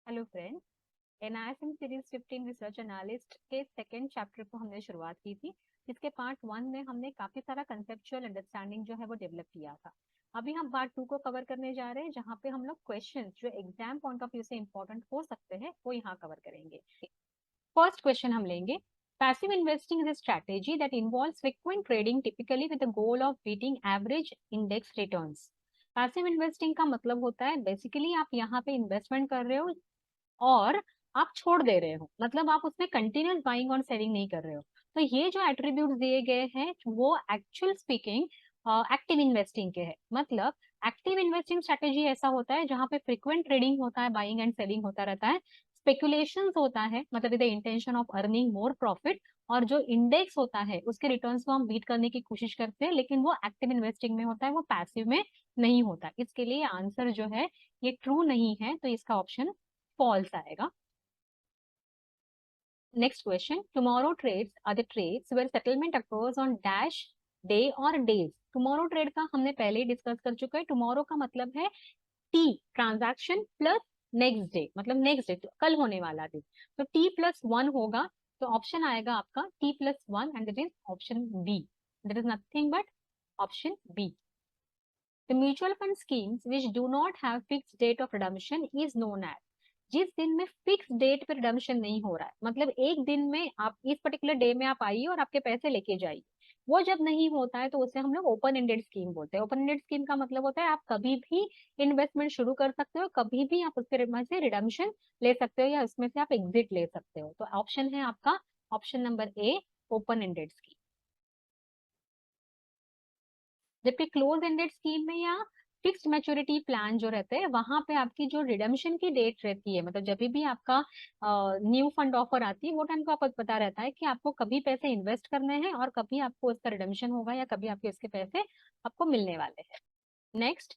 Hello friend, NISM series 15 research analyst के second chapter को हमने शुरुआत की थी, जिसके पार्ट 1 में हमने काफी सारा कंसेप्चुअल अंडरस्टैंडिंग जो है वो डेवलप किया था। अभी हम पार्ट 2 को कवर करने जा रहे हैं, जहां पे हम लोग क्वेश्चंस जो एग्जाम पॉइंट ऑफ व्यू से इंपॉर्टेंट हो सकते हैं वो यहाँ कवर करेंगे। फर्स्ट क्वेश्चन हम लेंगे, passive investing is a strategy that involves frequent trading typically with the goal of beating average index returns. Passive investing का मतलब होता है बेसिकली आप यहाँ पे इन्वेस्टमेंट कर रहे हो और आप छोड़ दे रहे हो, मतलब आप उसमें कंटिन्यूस बाइंग और सेलिंग नहीं कर रहे हो। तो ये जो एट्रीब्यूट्स दिए गए हैं वो एक्चुअल स्पीकिंग एक्टिव इन्वेस्टिंग के हैं। मतलब एक्टिव इन्वेस्टिंग स्ट्रेटेजी ऐसा होता है जहां पे फ्रीक्वेंट ट्रेडिंग होता है, बाइंग एंड सेलिंग होता रहता है, स्पेकुलेशंस होता है मतलब with the intention of earning more profit, और जो इंडेक्स होता है उसके रिटर्न्स को हम बीट करने की कोशिश करते हैं, लेकिन वो एक्टिव इन्वेस्टिंग में होता है, वो पैसिव में नहीं होता। इसके लिए आंसर जो है ये ट्रू नहीं है, तो इसका ऑप्शन फॉल्स आएगा। Next question, tomorrow trades are the trades where settlement occurs on dash day और डेज। टुमारो ट्रेड का हमने पहले ही डिस्कस कर चुका है। टुमारो का मतलब है T transaction plus next day, मतलब नेक्स्ट डे तो कल होने वाला दिन, तो टी प्लस वन होगा। तो ऑप्शन आएगा आपका T plus one and that is option B, that is nothing but option B. The mutual fund schemes which do not have fixed date of redemption is known as। जिस दिन में fix date पे redemption नहीं हो रहा है, मतलब एक दिन में आप इस पर्टिकुलर डे में आप आइए और आपके पैसे लेके जाइए, वो जब नहीं होता है तो उसे हम लोग ओपन एंडेड स्कीम बोलते हैं। ओपन एंडेड स्कीम का मतलब होता है आप कभी भी इन्वेस्टमेंट शुरू कर सकते हो, कभी भी आप उसके में से रिडम्पशन ले सकते हो या उसमें से आप एग्जिट ले सकते हो। तो ऑप्शन है आपका option number A, open ended scheme. जबकि क्लोज एंडेड स्कीम में या फिक्स्ड मैच्योरिटी प्लान जो रहते हैं वहां पे आपकी जो रिडम्पशन की डेट रहती है, मतलब जब भी आपका न्यू फंड ऑफर आती है वो टाइम को आपको पता रहता है कि आपको कभी पैसे इन्वेस्ट करने हैं और कभी आपको उसका रिडम्पशन होगा या कभी आपके उसके पैसे आपको मिलने वाले हैं। Next,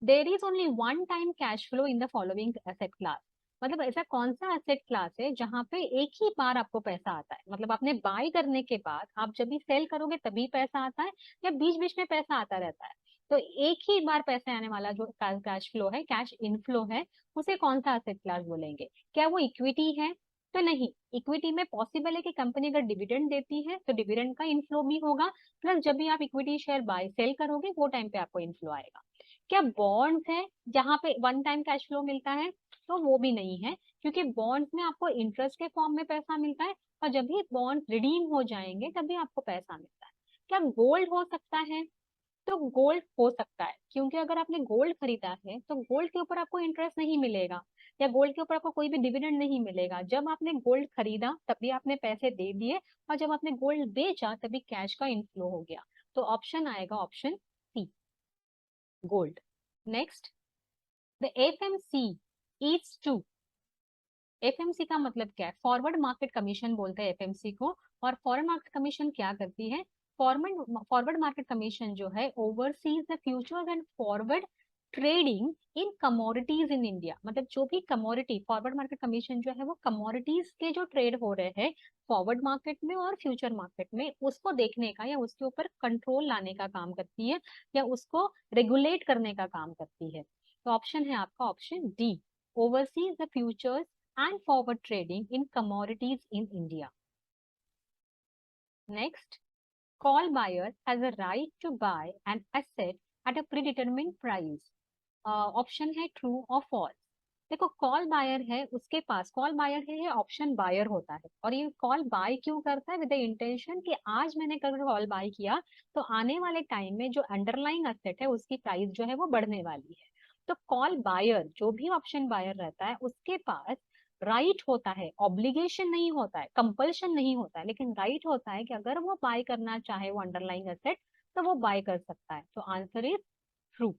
there is only one time cash flow in the following asset class. मतलब ऐसा कौन सा एसेट क्लास है जहां पे एक ही बार आपको पैसा आता है, मतलब आपने बाय करने के बाद आप जब भी सेल करोगे तभी पैसा आता है या बीच बीच में पैसा आता रहता है। तो एक ही बार पैसे आने वाला जो कैश फ्लो है, कैश इनफ्लो है, उसे कौन सा एसेट क्लास बोलेंगे? क्या वो इक्विटी है? तो नहीं, इक्विटी में पॉसिबल है कि कंपनी अगर डिविडेंड देती है तो डिविडेंड का इनफ्लो भी होगा, प्लस जब भी आप इक्विटी शेयर बाय सेल करोगे वो टाइम पे आपको इनफ्लो आएगा। क्या बॉन्ड्स है जहां पे वन टाइम कैश फ्लो मिलता है? तो वो भी नहीं है, क्योंकि बॉन्ड्स में आपको इंटरेस्ट के फॉर्म में पैसा मिलता है और जब भी बॉन्ड रिडीम हो जाएंगे तभी आपको पैसा मिलता है। क्या गोल्ड हो सकता है? तो गोल्ड हो सकता है, क्योंकि अगर आपने गोल्ड खरीदा है तो गोल्ड के ऊपर आपको इंटरेस्ट नहीं मिलेगा या गोल्ड के ऊपर आपको कोई भी डिविडेंड नहीं मिलेगा। जब आपने गोल्ड खरीदा तभी आपने पैसे दे दिए और जब आपने गोल्ड बेचा तभी कैश का इनफ्लो हो गया। तो ऑप्शन आएगा option C, gold. Next, the FMC is two. FMC का मतलब क्या है? फॉरवर्ड मार्केट कमीशन बोलते हैं एफएमसी को। और फॉरवर्ड मार्केट कमीशन क्या करती है? फॉरवर्ड मार्केट कमीशन जो है overseas the futures and forward trading in commodities in India. मतलब जो भी कमोडिटी, फॉरवर्ड मार्केट कमीशन जो है वो कमोडिटीज के जो ट्रेड हो रहे हैं फॉरवर्ड मार्केट में और फ्यूचर मार्केट में, उसको देखने का या उसके ऊपर कंट्रोल लाने का काम करती है या उसको रेगुलेट करने का काम करती है। तो ऑप्शन है आपका option D, oversees the futures and forward trading in commodities in India. Next, call buyer has a right to buy an asset at a predetermined price. Option है ट्रू और फॉल्स। देखो, कॉल बायर है, उसके पास call buyer है, ये option buyer होता है और ये कॉल बाय क्यों करता है? विद द इंटेंशन कि आज मैंने कल कॉल बाय किया तो आने वाले टाइम में जो अंडरलाइंग एसेट है उसकी प्राइस जो है वो बढ़ने वाली है। तो कॉल बायर, जो भी ऑप्शन बायर रहता है उसके पास राइट होता है, ऑब्लिगेशन नहीं होता है, कंपल्शन नहीं होता है, लेकिन राइट होता है कि अगर वो बाय करना चाहे वो अंडरलाइंग एसेट तो वो बाय कर सकता है। तो आंसर इज ट्रू।